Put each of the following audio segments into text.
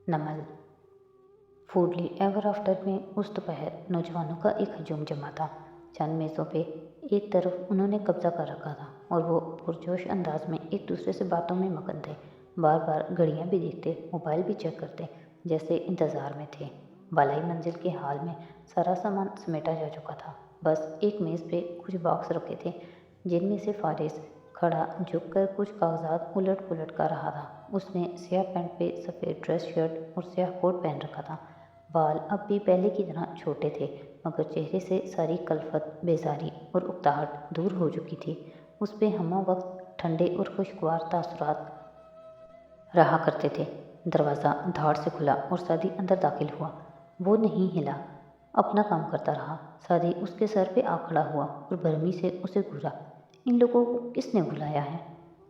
नमल। फूडली ever after में उस दोपहर नौजवानों का एक हजूम जमा था। चंद मेज़ों पे एक तरफ उन्होंने कब्जा कर रखा था और वो पुरजोश अंदाज में एक दूसरे से बातों में मगन थे। बार बार घड़ियां भी देखते, मोबाइल भी चेक करते, जैसे इंतज़ार में थे। बालाई मंजिल के हाल में सारा सामान समेटा जा चुका था। बस एक मेज़ पे कुछ बॉक्स रखे थे, जिनमें से फारिस खड़ा झुककर कुछ कागजात उलट पुलट कर रहा था। उसने स्याह पैंट पे सफ़ेद ड्रेस शर्ट और स्याह कोट पहन रखा था। बाल अब भी पहले की तरह छोटे थे, मगर चेहरे से सारी कलफत, बेजारी और उकताहट दूर हो चुकी थी। उस पे हमा वक्त ठंडे और खुशगवार तासुरात रहा करते थे। दरवाज़ा धाड़ से खुला और सादी अंदर दाखिल हुआ। वो नहीं हिला, अपना काम करता रहा। सादी उसके सर पे आ खड़ा हुआ और भरमी से उसे घूरा। इन लोगों को किसने बुलाया है?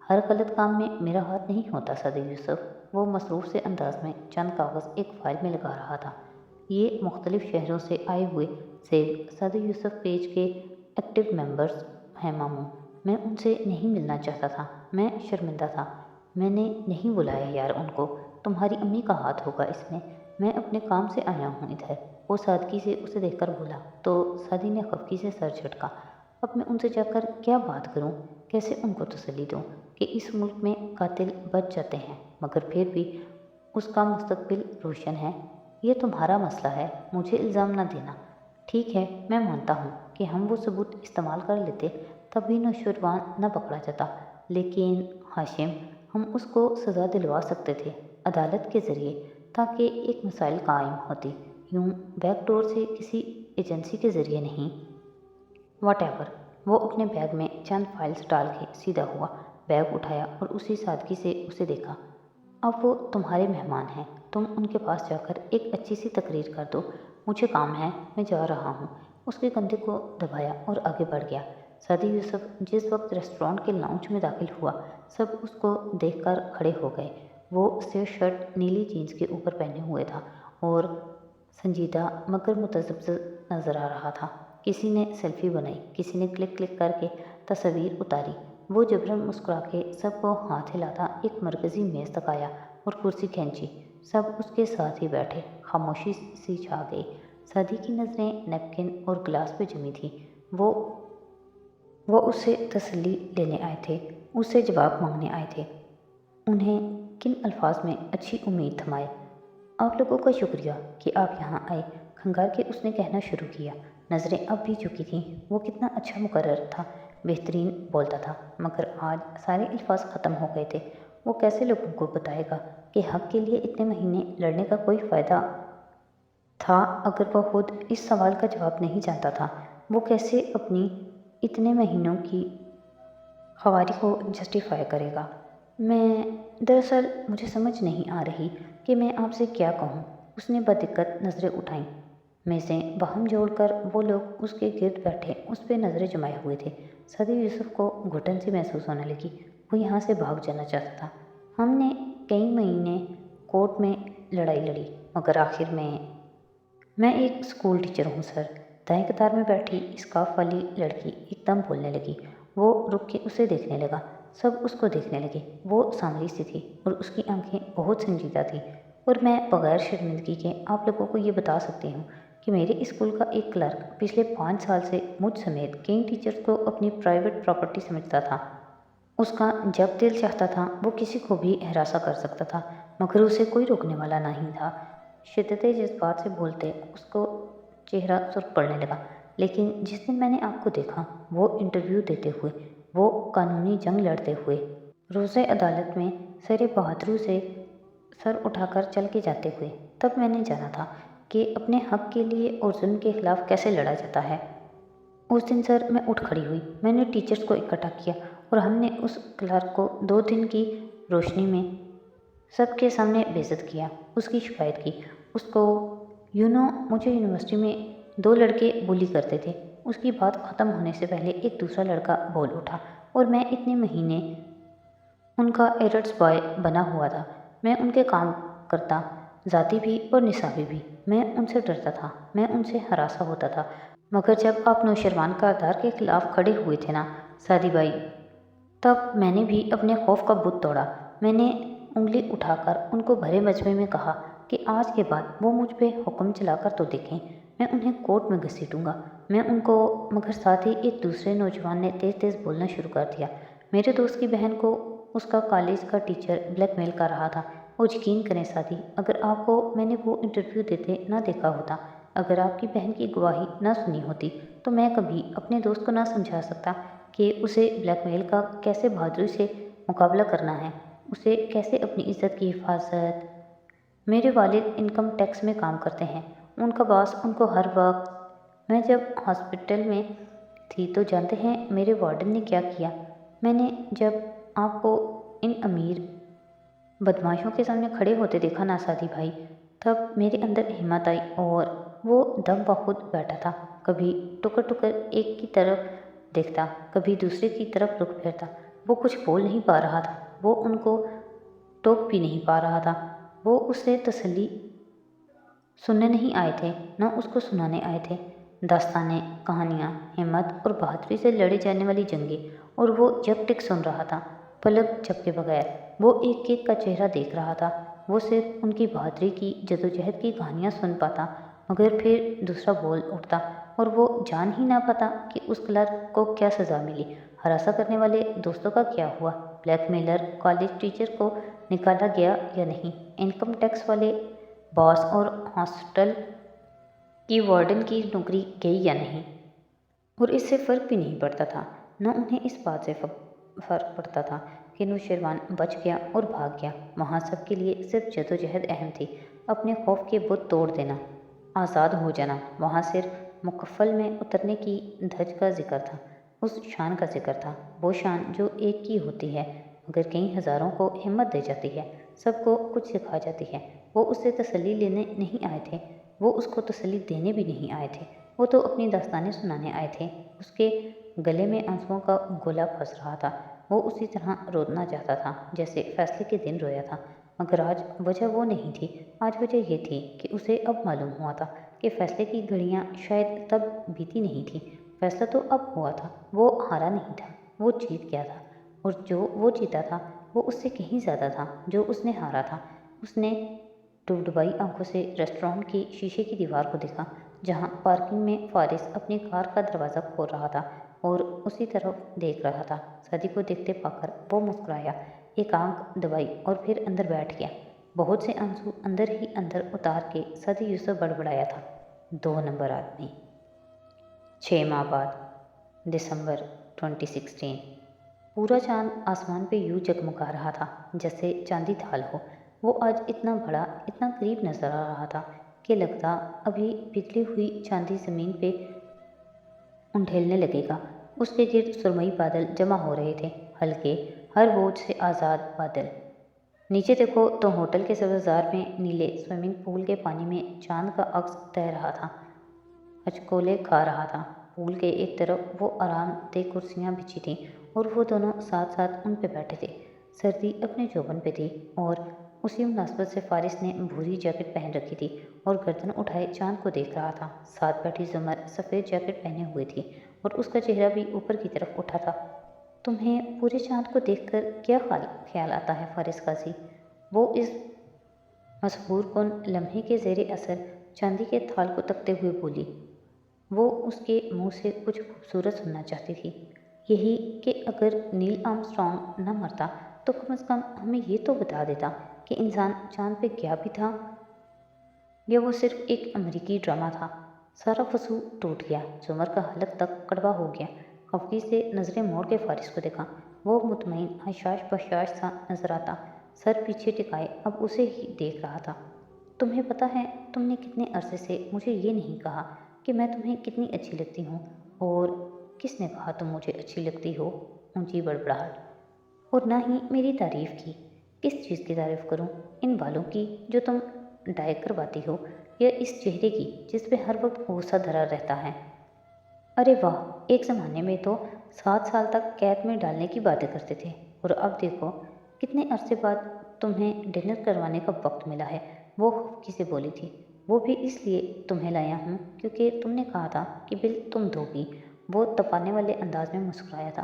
हर गलत काम में मेरा हाथ नहीं होता सादी यूसुफ। वो मसरूफ़ से अंदाज में चंद कागज़ एक फ़ाइल में लगा रहा था। ये मुख्तलिफ़ शहरों से आए हुए सेब सादी यूसुफ पेज के एक्टिव मेंबर्स हैं मामू। मैं उनसे नहीं मिलना चाहता था। मैं शर्मिंदा था। मैंने नहीं बुलाया यार उनको। तुम्हारी अम्मी का हाथ होगा इसमें। मैं अपने काम से आया हूँ इधर। वो सादगी से उसे देखकर बोला तो सादी ने खफकी से सर झटका। अब मैं उनसे जाकर क्या बात करूं? कैसे उनको तसल्ली दूं कि इस मुल्क में कातिल बच जाते हैं, मगर फिर भी उसका मुस्तकबिल रोशन है? ये तुम्हारा मसला है, मुझे इल्ज़ाम न देना। ठीक है, मैं मानता हूँ कि हम वो सबूत इस्तेमाल कर लेते तभी नौशरवान न पकड़ा जाता, लेकिन हाशिम, हम उसको सज़ा दिलवा सकते थे अदालत के ज़रिए, ताकि एक मिसाइल कायम होती, यूं बैकडोर से किसी एजेंसी के ज़रिए नहीं। वॉटेवर। वो अपने बैग में चंद फाइल्स डाल के सीधा हुआ, बैग उठाया और उसी सादगी से उसे देखा। अब वो तुम्हारे मेहमान हैं, तुम उनके पास जाकर एक अच्छी सी तकरीर कर दो। मुझे काम है, मैं जा रहा हूँ। उसके कंधे को दबाया और आगे बढ़ गया। सादी यूसुफ जिस वक्त रेस्टोरेंट के लाउंज में दाखिल हुआ, सब उसको देखकर खड़े हो गए। वो सिर शर्ट नीली जीन्स के ऊपर पहने हुए था और संजीदा मगर मुतज़ब्ज़िब नज़र आ रहा था। किसी ने सेल्फी बनाई, किसी ने क्लिक क्लिक करके तस्वीर उतारी। वो जबरन मुस्कुरा के सबको हाथ हिलाता एक मरकज़ी मेज़ तक आया और कुर्सी खींची। सब उसके साथ ही बैठे। खामोशी सी छा गई। सादी की नज़रें नैपकिन और गिलास पे जमी थी। वो उससे तसल्ली लेने आए थे, उससे जवाब मांगने आए थे। उन्हें किन अल्फाज में अच्छी उम्मीद थमाए। आप लोगों का शुक्रिया कि आप यहाँ आए, खंगार के उसने कहना शुरू किया। नज़रें अब भी झुकी थीं। वो कितना अच्छा मुकर्रर था, बेहतरीन बोलता था, मगर आज सारे अल्फाज ख़त्म हो गए थे। वो कैसे लोगों को बताएगा कि हक़ के लिए इतने महीने लड़ने का कोई फ़ायदा था अगर वह खुद इस सवाल का जवाब नहीं जानता था? वो कैसे अपनी इतने महीनों की ख़वारी को जस्टिफाई करेगा? दरअसल मुझे समझ नहीं आ रही कि मैं आपसे क्या कहूँ। उसने बदिक्कत नज़रें उठाईं। मेज़ें बाहम जोड़कर वो लोग उसके गिर्द बैठे उस पर नज़रें जमाए हुए थे। सादी यूसुफ को घुटन सी महसूस होने लगी। वो यहाँ से भाग जाना चाहता था। हमने कई महीने कोर्ट में लड़ाई लड़ी, मगर आखिर में मैं एक स्कूल टीचर हूँ सर। दाएं कतार में बैठी स्कार्फ वाली लड़की एकदम बोलने लगी। वो रुक के उसे देखने लगा। सब उसको देखने लगे। वो सांवली सी थी और उसकी आंखें बहुत संजीदा थी। और मैं बग़ैर शर्मिंदगी के आप लोगों को ये बता सकती हूँ कि मेरे स्कूल का एक क्लर्क पिछले 5 साल से मुझ समेत कई टीचर्स को अपनी प्राइवेट प्रॉपर्टी समझता था। उसका जब दिल चाहता था वो किसी को भी हरासा कर सकता था, मगर उसे कोई रोकने वाला नहीं था। शिद्दत जज्बात से बोलते उसको चेहरा सुर्ख पड़ने लगा। लेकिन जिस दिन मैंने आपको देखा, वो इंटरव्यू देते हुए, वो कानूनी जंग लड़ते हुए, रोज़े अदालत में सर बहादुरी से सर उठाकर चल के जाते हुए, तब मैंने जाना था कि अपने हक़ के लिए और जुल्म के ख़िलाफ़ कैसे लड़ा जाता है। उस दिन सर मैं उठ खड़ी हुई। मैंने टीचर्स को इकट्ठा किया और हमने उस क्लर्क को 2 दिन की रोशनी में सबके सामने बेइज्जत किया। उसकी शिकायत की। उसको मुझे यूनिवर्सिटी में 2 लड़के बुली करते थे। उसकी बात ख़त्म होने से पहले एक दूसरा लड़का बोल उठा और मैं इतने महीने उनका एरट्स बॉय बना हुआ था। मैं उनके काम करता, ज़ाती भी और निसाबी भी। मैं उनसे डरता था, मैं उनसे हरासा होता था। मगर जब आप नौशरवान कारदार के ख़िलाफ़ खड़े हुए थे ना सादी बाई, तब मैंने भी अपने खौफ का बुत तोड़ा। मैंने उंगली उठाकर उनको भरे मजमे में कहा کہ آج کے بعد وہ مجھ پہ حکم چلا کر تو دیکھیں، میں انہیں کورٹ میں گھسیٹوں گا، میں ان کو۔ مگر ساتھ ہی ایک دوسرے نوجوان نے تیز تیز بولنا شروع کر دیا۔ میرے دوست کی بہن کو اس کا کالج کا ٹیچر بلیک میل کر رہا تھا، اور یقین کریں ساتھی، اگر آپ کو میں نے وہ انٹرویو دیتے نہ دیکھا ہوتا، اگر آپ کی بہن کی گواہی نہ سنی ہوتی، تو میں کبھی اپنے دوست کو نہ سمجھا سکتا کہ اسے بلیک میل کا کیسے بہادری سے مقابلہ کرنا ہے، اسے کیسے اپنی عزت کی حفاظت۔ میرے والد انکم ٹیکس میں کام کرتے ہیں، ان کا باس ان کو ہر وقت۔ میں جب ہاسپٹل میں تھی تو جانتے ہیں میرے وارڈن نے کیا کیا؟ میں نے جب آپ کو ان امیر بدماشوں کے سامنے کھڑے ہوتے دیکھا نا سادی بھائی، تب میرے اندر ہمت آئی اور وہ دم بخود بیٹھا تھا، کبھی ٹکر ٹکر ایک کی طرف دیکھتا، کبھی دوسرے کی طرف رخ پھیرتا۔ وہ کچھ بول نہیں پا رہا تھا، وہ ان کو ٹوک بھی نہیں پا رہا تھا، وہ اس سے تسلی سننے نہیں آئے تھے، نہ اس کو سنانے آئے تھے۔ داستانیں، کہانیاں، ہمت اور بہادری سے لڑے جانے والی جنگیں، اور وہ یک ٹک سن رہا تھا، پلک جھپکے بغیر۔ وہ ایک ایک کا چہرہ دیکھ رہا تھا، وہ صرف ان کی بہادری کی جدوجہد کی کہانیاں سن پاتا، مگر پھر دوسرا بول اٹھتا، اور وہ جان ہی نہ پاتا کہ اس کلرک کو کیا سزا ملی، ہراساں کرنے والے دوستوں کا کیا ہوا، بلیک میلر کالج ٹیچر کو نکالا گیا یا نہیں، انکم ٹیکس والے باس اور ہاسٹل کی وارڈن کی نوکری گئی یا نہیں۔ اور اس سے فرق بھی نہیں پڑتا تھا، نہ انہیں اس بات سے فرق پڑتا تھا کہ نوشیروان بچ گیا اور بھاگ گیا۔ وہاں سب کے لیے صرف جدوجہد اہم تھی، اپنے خوف کے بت توڑ دینا، آزاد ہو جانا۔ وہاں صرف مکفل میں اترنے کی دھج کا ذکر تھا، اس شان کا ذکر تھا، وہ شان جو ایک کی ہوتی ہے مگر کئی ہزاروں کو ہمت دے جاتی ہے، سب کو کچھ سکھا جاتی ہے۔ وہ اس سے تسلی لینے نہیں آئے تھے، وہ اس کو تسلی دینے بھی نہیں آئے تھے، وہ تو اپنی داستانیں سنانے آئے تھے۔ اس کے گلے میں آنسوؤں کا گولا پھنس رہا تھا، وہ اسی طرح رونا چاہتا تھا جیسے فیصلے کے دن رویا تھا، مگر آج وجہ وہ نہیں تھی، آج وجہ یہ تھی کہ اسے اب معلوم ہوا تھا کہ فیصلے کی گھڑیاں شاید تب بیتی نہیں تھیں، فیصلہ تو اب ہوا تھا، وہ ہارا نہیں تھا، وہ جیت گیا تھا، اور جو وہ جیتا تھا وہ اس سے کہیں زیادہ تھا جو اس نے ہارا تھا۔ اس نے ڈبڈبائی آنکھوں سے ریسٹورانٹ کی شیشے کی دیوار کو دیکھا، جہاں پارکنگ میں فارس اپنی کار کا دروازہ کھول رہا تھا اور اسی طرف دیکھ رہا تھا۔ سادی کو دیکھتے پا کر وہ مسکرایا، ایک آنکھ دبائی اور پھر اندر بیٹھ گیا۔ بہت سے آنسو اندر ہی اندر اتار کے سادی یوسف بڑبڑایا تھا، 2 نمبر آدمی۔ 6 ماہ بعد، دسمبر 2016۔ پورا چاند آسمان پہ یوں جگمگا رہا تھا جیسے چاندی تھال ہو۔ وہ آج اتنا بڑا، اتنا قریب نظر آ رہا تھا کہ لگتا ابھی پگھلی ہوئی چاندی زمین پہ انڈھیلنے لگے گا۔ اس کے گرد سرمئی بادل جمع ہو رہے تھے، ہلکے، ہر بوجھ سے آزاد بادل۔ نیچے دیکھو تو ہوٹل کے سبززار میں نیلے سوئمنگ پول کے پانی میں چاند کا عکس تیر رہا تھا، ہچکولے کھا رہا تھا۔ پول کے ایک طرف وہ آرام دہ کرسیاں بچھی تھیں اور وہ دونوں ساتھ ساتھ ان پہ بیٹھے تھے۔ سردی اپنے جوبن پہ تھی اور اسی مناسبت سے فارس نے بھوری جیکٹ پہن رکھی تھی اور گردن اٹھائے چاند کو دیکھ رہا تھا۔ ساتھ بیٹھی زمر سفید جیکٹ پہنے ہوئے تھی اور اس کا چہرہ بھی اوپر کی طرف اٹھا تھا۔ تمہیں پورے چاند کو دیکھ کر کیا خیال آتا ہے فارس قاضی؟ وہ اس مسحور کن لمحے کے زیر اثر چاندی کے تھال کو تکتے ہوئے بولی۔ وہ اس کے منہ سے کچھ خوبصورت سننا چاہتی تھی، یہی کہ اگر نیل آرمسٹرانگ نہ مرتا تو کم از کم ہمیں یہ تو بتا دیتا کہ انسان چاند پہ گیا بھی تھا یا وہ صرف ایک امریکی ڈرامہ تھا۔ سارا وضو ٹوٹ گیا، زمر کا حلق تک کڑوا ہو گیا۔ خفگی سے نظریں موڑ کے فارس کو دیکھا، وہ مطمئن، حشاش بشاش سا نظر آتا، سر پیچھے ٹکائے اب اسے ہی دیکھ رہا تھا۔ تمہیں پتہ ہے تم نے کتنے عرصے سے مجھے یہ نہیں کہا کہ میں تمہیں کتنی اچھی لگتی ہوں؟ اور کس نے کہا تم مجھے اچھی لگتی ہو؟ اونچی بڑبڑاہٹ۔ اور نہ ہی میری تعریف کی۔ کس چیز کی تعریف کروں؟ ان بالوں کی جو تم ڈائی کرواتی ہو، یا اس چہرے کی جس پہ ہر وقت غصہ دھرا رہتا ہے؟ ارے واہ، ایک زمانے میں تو 7 سال تک قید میں ڈالنے کی باتیں کرتے تھے، اور اب دیکھو کتنے عرصے بعد تمہیں ڈنر کروانے کا وقت ملا ہے، وہ خفگی سے بولی تھی۔ وہ بھی اس لیے تمہیں لایا ہوں کیونکہ تم نے کہا تھا کہ بل تم دو گی۔ وہ تپانے والے انداز میں مسکرایا تھا۔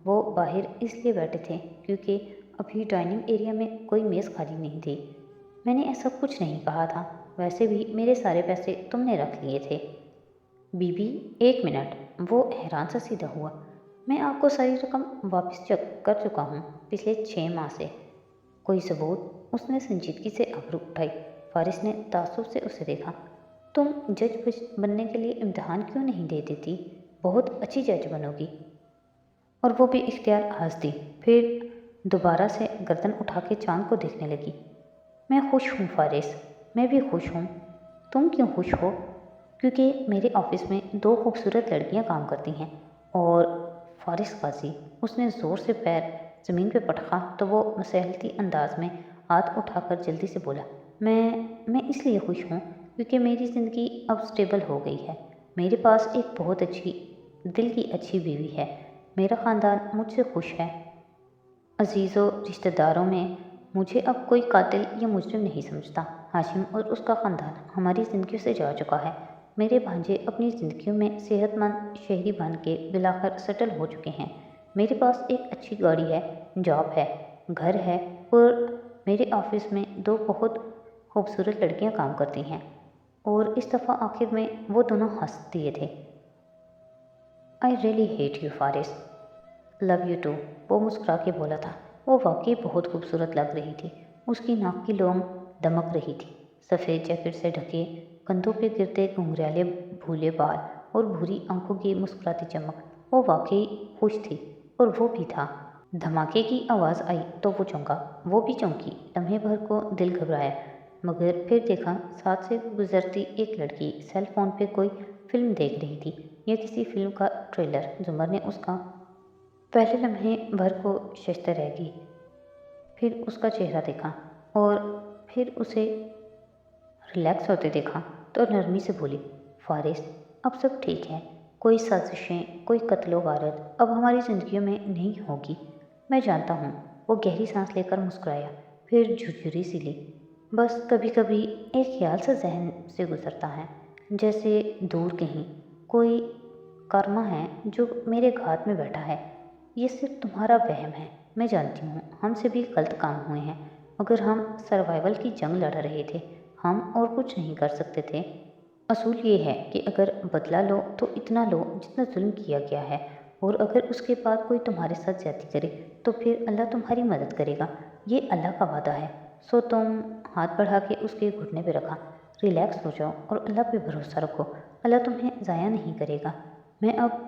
وہ باہر اس لیے بیٹھے تھے کیونکہ ابھی ڈائننگ ایریا میں کوئی میز خالی نہیں تھی۔ मैंने ऐसा कुछ नहीं कहा था। वैसे भी मेरे सारे पैसे तुमने रख लिए थे। बीबी, एक मिनट। वो हैरान सा सीधा हुआ। मैं आपको सारी रकम वापस कर चुका हूँ पिछले 6 माह से। कोई सबूत? उसने संजीदगी से आबरू उठाई। फारिस ने तासुब से उसे देखा। तुम बनने के लिए इम्तिहान क्यों नहीं दे देती? बहुत अच्छी जज बनोगी। और वो भी इख्तियार हंस दी। फिर दोबारा से गर्दन उठा के चांद को देखने लगी। मैं खुश हूँ फारिस, मैं भी खुश हूँ। तुम क्यों खुश हो? क्योंकि मेरे ऑफिस में 2 खूबसूरत लड़कियाँ काम करती हैं। और फारिस काजी, उसने ज़ोर से पैर ज़मीन पे पटका तो वो मसहलती अंदाज में हाथ उठाकर जल्दी से बोला, मैं इसलिए खुश हूँ क्योंकि मेरी ज़िंदगी अब स्टेबल हो गई है। मेरे पास एक बहुत अच्छी दिल की अच्छी बीवी है। मेरा ख़ानदान मुझसे खुश है। अजीज़ों रिश्तेदारों में मुझे अब कोई कातिल या मुजरिम नहीं समझता। हाशिम और उसका ख़ानदान हमारी ज़िंदगियों से जा चुका है। मेरे भांजे अपनी ज़िंदगियों में सेहतमंद शहरी बन के बिलाकर सेटल हो चुके हैं। मेरे पास एक अच्छी गाड़ी है, जॉब है, घर है और मेरे ऑफिस में 2 बहुत खूबसूरत लड़कियां काम करती हैं। और इस दफ़ा आखिर में वो दोनों हंस दिए थे। I really hate you Faris, love you too, वो मुस्कुरा के बोला था। वो वाकई बहुत खूबसूरत लग रही थी। उसकी नाक की लौंग दमक रही थी। सफ़ेद जैकेट से ढके कंधों पे गिरते घुंघराले भूले बाल और भूरी आंखों की मुस्कुराती चमक। वो वाकई खुश थी और वो भी था। धमाके की आवाज़ आई तो वो चौंका। वो भी चौंकी। लम्हे भर को दिल घबराया, मगर फिर देखा साथ से गुजरती एक लड़की सेल फोन पे कोई फिल्म देख रही थी या किसी फिल्म का ट्रेलर। जुमर ने उसका पहले लम्हे भर को शशते रह गई, फिर उसका चेहरा देखा और फिर उसे रिलैक्स होते देखा तो नरमी से बोली, फारिस, अब सब ठीक है। कोई साजिशें, कोई कत्लो गारत अब हमारी ज़िंदगियों में नहीं होगी। मैं जानता हूँ। वो गहरी सांस लेकर मुस्कुराया, फिर झुरझुरी सी ली। बस कभी कभी एक ख्याल सा जहन से गुजरता है, जैसे दूर कहीं कोई कर्मा है जो मेरे घात में बैठा है। ये सिर्फ तुम्हारा वहम है। मैं जानती हूँ हमसे भी गलत काम हुए हैं, मगर हम सर्वाइवल की जंग लड़ रहे थे। हम और कुछ नहीं कर सकते थे। असूल ये है कि अगर बदला लो तो इतना लो जितना जुल्म किया गया है, और अगर उसके बाद कोई तुम्हारे साथ ज्यादती करे तो फिर अल्लाह तुम्हारी मदद करेगा। ये अल्लाह का वादा है। सो तुम हाथ बढ़ा के उसके घुटने पे रखा। रिलैक्स हो जाओ और अल्लाह पे भरोसा रखो। अल्लाह तुम्हें ज़ाया नहीं करेगा। मैं अब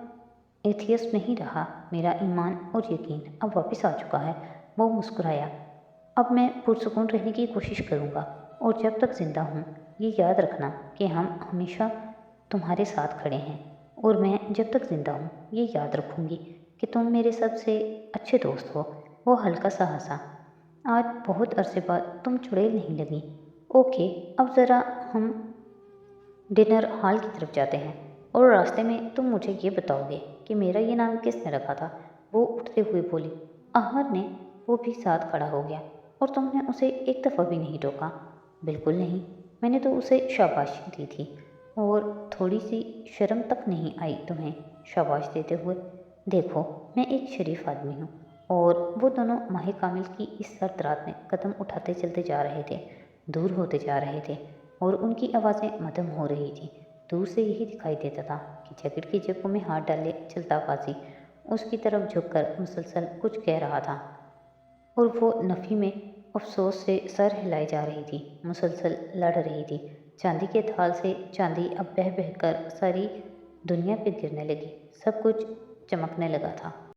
एथियस्ट नहीं रहा। मेरा ईमान और यकीन अब वापस आ चुका है। वो मुस्कुराया। अब मैं पुरसुकून रहने की कोशिश करूँगा, और जब तक ज़िंदा हूँ ये याद रखना कि हम हमेशा तुम्हारे साथ खड़े हैं। और मैं जब तक ज़िंदा हूँ ये याद रखूँगी कि तुम मेरे सबसे अच्छे दोस्त हो। वो हल्का सा हंसा। आज बहुत अरसे बाद तुम चुड़ैल नहीं लगी। ओके, अब ज़रा हम डिनर हॉल की तरफ जाते हैं, और रास्ते में तुम मुझे ये बताओगे कि मेरा ये नाम किसने रखा था। वो उठते हुए बोली, अहमद ने। वो भी साथ खड़ा हो गया। और तुमने उसे एक दफ़ा भी नहीं टोका? बिल्कुल नहीं। मैंने तो उसे शाबाशी दी थी, और थोड़ी सी शर्म तक नहीं आई तुम्हें शाबाश देते हुए? देखो, मैं एक शरीफ आदमी हूँ। और वो दोनों माह कामिल की इस सर्द रात में कदम उठाते चलते जा रहे थे, दूर होते जा रहे थे, और उनकी आवाज़ें मध्यम हो रही थी। दूर से यही दिखाई देता था कि जैकेट की जेबों में हाथ डाले चलता गाजी उसकी तरफ झुककर मुसलसल कुछ कह रहा था, और वो नफ़ी में अफसोस से सर हिलाई जा रही थी, मुसलसल लड़ रही थी। चांदी के थाल से चांदी अब बह बह कर सारी दुनिया पे गिरने लगी। सब कुछ चमकने लगा था।